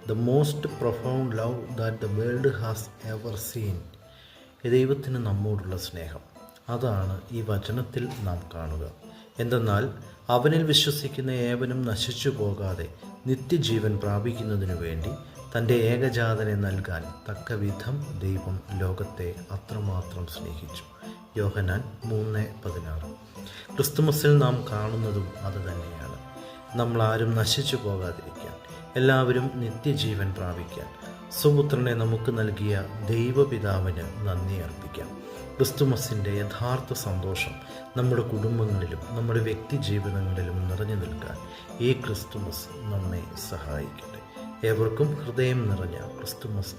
The most profound love that the world has ever seen. ദൈവത്തിന് നമ്മോടുള്ള സ്നേഹം, അതാണ് ഈ വചനത്തിൽ നാം കാണുക. എന്തെന്നാൽ അവനിൽ വിശ്വസിക്കുന്ന ഏവനും നശിച്ചു പോകാതെ നിത്യജീവൻ പ്രാപിക്കുന്നതിനു വേണ്ടി തൻ്റെ ഏകജാതനെ നൽകാൻ തക്കവിധം ദൈവം ലോകത്തെ അത്രമാത്രം സ്നേഹിച്ചു. യോഹന്നാൻ 3:16. ക്രിസ്തുമസിൽ നാം കാണുന്നതും അതുതന്നെയാണ്. നമ്മളാരും നശിച്ചു പോകാതിരിക്കാൻ, എല്ലാവരും നിത്യജീവൻ പ്രാപിക്കാൻ സുപുത്രനെ നമുക്ക് നൽകിയ ദൈവപിതാവിന് നന്ദി അർപ്പിക്കാം. ക്രിസ്തുമസിൻ്റെ യഥാർത്ഥ സന്തോഷം നമ്മുടെ കുടുംബങ്ങളിലും നമ്മുടെ വ്യക്തി ജീവിതങ്ങളിലും നിറഞ്ഞു നിൽക്കാൻ ഈ ക്രിസ്തുമസ് നമ്മെ സഹായിക്കട്ടെ. ഏവർക്കും ഹൃദയം നിറഞ്ഞ ക്രിസ്തുമസ്